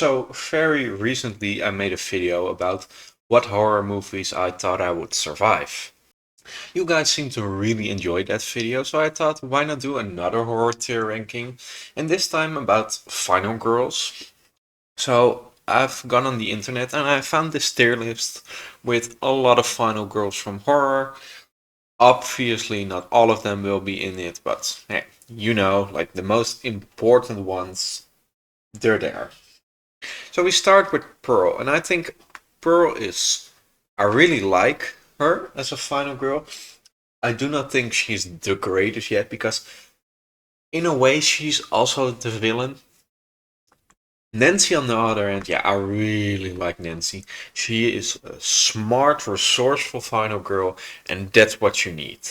So, very recently, I made a video about what horror movies I thought I would survive. You guys seem to really enjoy that video, so I thought, why not do another horror tier ranking? And this time about Final Girls. So, I've gone on the internet and I found this tier list with a lot of Final Girls from horror. Obviously, not all of them will be in it, but hey, like the most important ones, they're there. So we start with Pearl, and I think Pearl is. I really like her as a final girl. I do not think she's the greatest yet because, in a way, she's also the villain. Nancy, on the other hand, yeah, I really like Nancy. She is a smart, resourceful final girl, and that's what you need.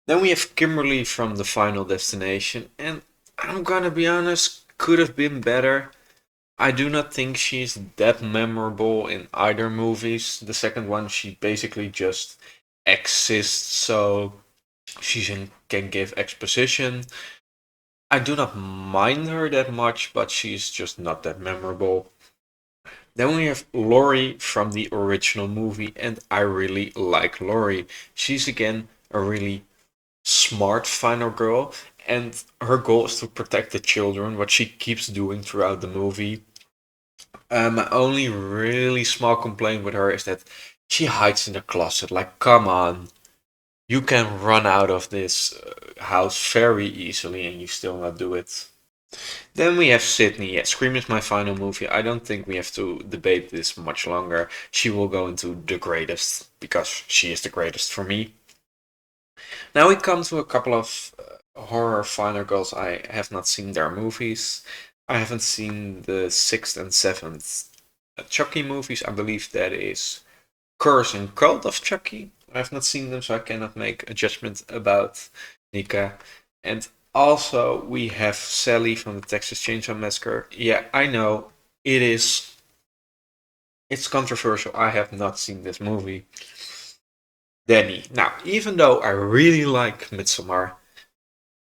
Then we have Kimberly from the Final Destination, and I'm gonna be honest, could have been better. I do not think she's that memorable in either movies. The second one, she basically just exists, so can give exposition. I do not mind her that much, but she's just not that memorable. Then we have Laurie from the original movie, and I really like Laurie. She's again a really smart final girl, and her goal is to protect the children, what she keeps doing throughout the movie. My only really small complaint with her is that she hides in the closet. Like, come on. You can run out of this house very easily and you still not do it. Then we have Sydney. Yeah, Scream is my final movie. I don't think we have to debate this much longer. She will go into the greatest because she is the greatest for me. Now we come to a couple of horror final girls. I have not seen their movies. I haven't seen the sixth and seventh Chucky movies. I believe that is Curse and Cult of Chucky. I have not seen them, so I cannot make a judgment about Nika. And also, we have Sally from the Texas Chainsaw Massacre. Yeah, I know it is. It's controversial. I have not seen this movie. Danny. Now, even though I really like Midsommar,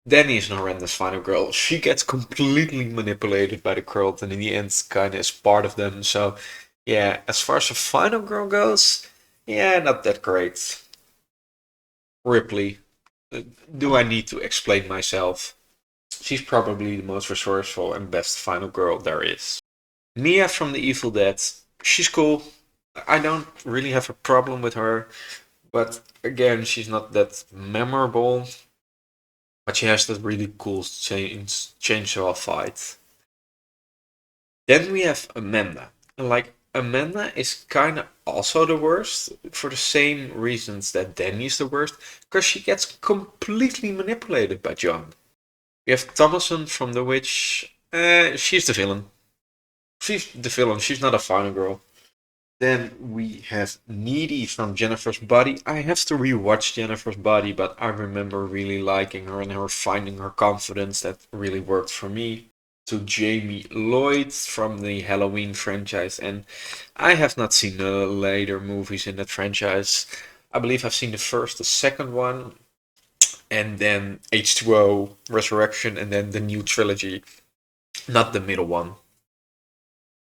Danny is an horrendous final girl. She gets completely manipulated by the cult, and in the end, kind of is part of them. So, yeah, as far as the final girl goes, yeah, not that great. Ripley. Uh, Do I need to explain myself? She's probably the most resourceful and best final girl there is. Mia from The Evil Dead. She's cool. I don't really have a problem with her, but again, she's not that memorable. But she has that really cool chainsaw fight. Then we have Amanda. And like Amanda is kind of also the worst for the same reasons that Danny's the worst, because she gets completely manipulated by John. We have Thomason from The Witch. She's the villain. She's the villain. She's not a final girl. Then we have Needy from Jennifer's Body. I have to rewatch Jennifer's Body, but I remember really liking her and her finding her confidence. That really worked for me. To Jamie Lloyd from the Halloween franchise, and I have not seen the later movies in that franchise. I believe I've seen the first, the second one, and then H2O Resurrection, and then the new trilogy, not the middle one.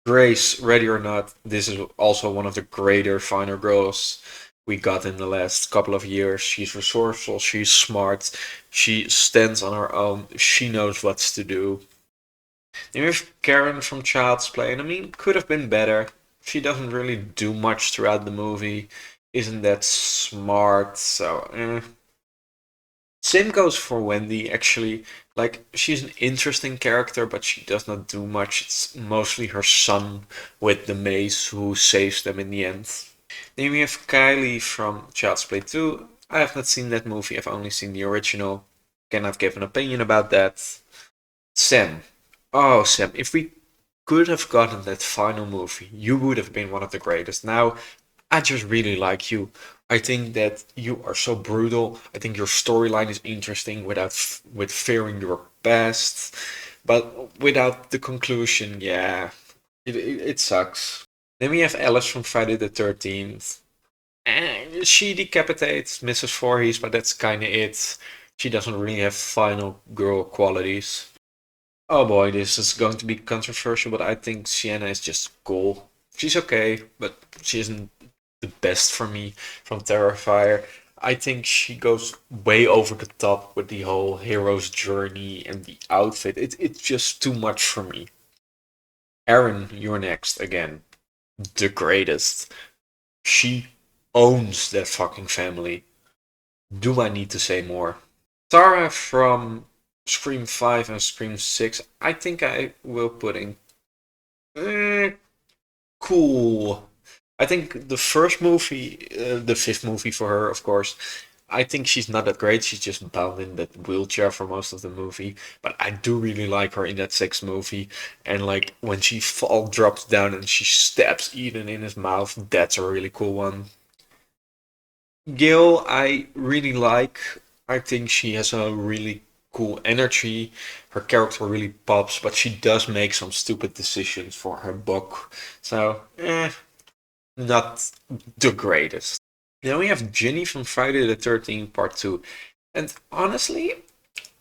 Grace, Ready or Not, this is also one of the greater finer girls we got in the last couple of years. She's resourceful, she's smart, she stands on her own, she knows what to do. Then we have Karen from Child's Play, and I mean, could have been better. She doesn't really do much throughout the movie, isn't that smart, so Same goes for Wendy, actually. Like, she's an interesting character, but she does not do much. It's mostly her son with the mace who saves them in the end. Then we have Kylie from Child's Play 2. I have not seen that movie, I've only seen the original. Cannot give an opinion about that. Sam. Oh, Sam, if we could have gotten that final movie, you would have been one of the greatest. Now, I just really like you. I think that you are so brutal. I think your storyline is interesting with fearing your past, but without the conclusion, yeah, it sucks. Then we have Alice from Friday the 13th. And she decapitates Mrs. Voorhees, but that's kind of it. She doesn't really have final girl qualities. Oh boy, this is going to be controversial, but I think Sienna is just cool. She's okay, but she isn't the best for me from Terrifier. I think she goes way over the top with the whole hero's journey and the outfit. It's just too much for me. Aaron, you're next again. The greatest. She owns that fucking family. Do I need to say more? Tara from Scream 5 and Scream 6, I think I will put in eh, cool. I think the first movie, the fifth movie for her, of course, I think she's not that great. She's just bound in that wheelchair for most of the movie. But I do really like her in that sixth movie. And like when she fall drops down and she stabs Eden in his mouth, that's a really cool one. Gail, I really like. I think she has a really cool energy. Her character really pops, but she does make some stupid decisions for her book. So, not the greatest. Then we have Ginny from Friday the 13th Part 2. And honestly,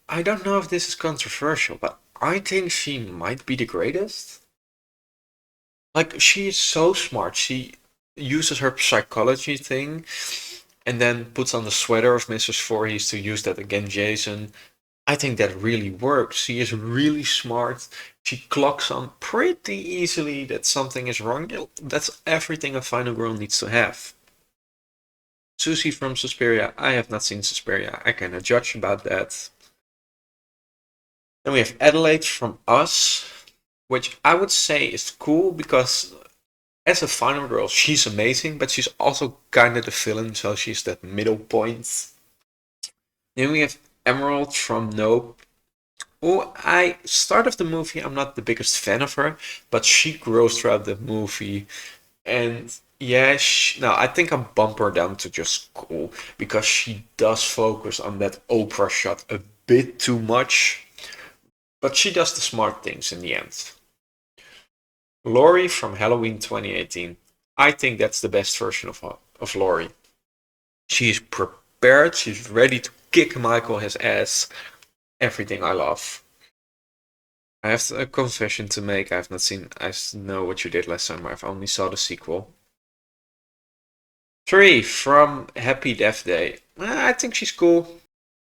I don't know if this is controversial, but I think she might be the greatest. Like, she is so smart. She uses her psychology thing and then puts on the sweater of Mrs. Voorhees to use that against Jason. I think that really works. She is really smart. She clocks on pretty easily that something is wrong. That's everything a final girl needs to have. Susie from Suspiria. I have not seen Suspiria. I cannot judge about that. Then we have Adelaide from Us, which I would say is cool because as a final girl, she's amazing, but she's also kind of the villain, so she's that middle point. Then we have Emerald from Nope. Oh, I start of the movie, I'm not the biggest fan of her, but she grows throughout the movie, and yeah, no, I think I bump her down to just cool because she does focus on that Oprah shot a bit too much, but she does the smart things in the end. Laurie from Halloween 2018. I think that's the best version of Laurie. She's prepared, she's ready to kick Michael his ass. Everything I love. I have a confession to make. I have not seen. I know what you did last summer. I've only saw the sequel. 3 from Happy Death Day. I think she's cool.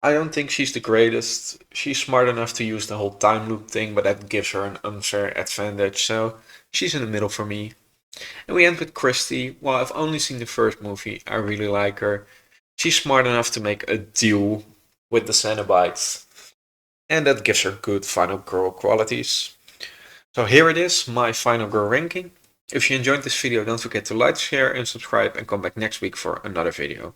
I don't think she's the greatest. She's smart enough to use the whole time loop thing, but that gives her an unfair advantage. So she's in the middle for me. And we end with Christy. Well, I've only seen the first movie. I really like her. She's smart enough to make a deal with the Cenobites, and that gives her good final girl qualities. So here it is, my final girl ranking. If you enjoyed this video, don't forget to like, share and subscribe and come back next week for another video.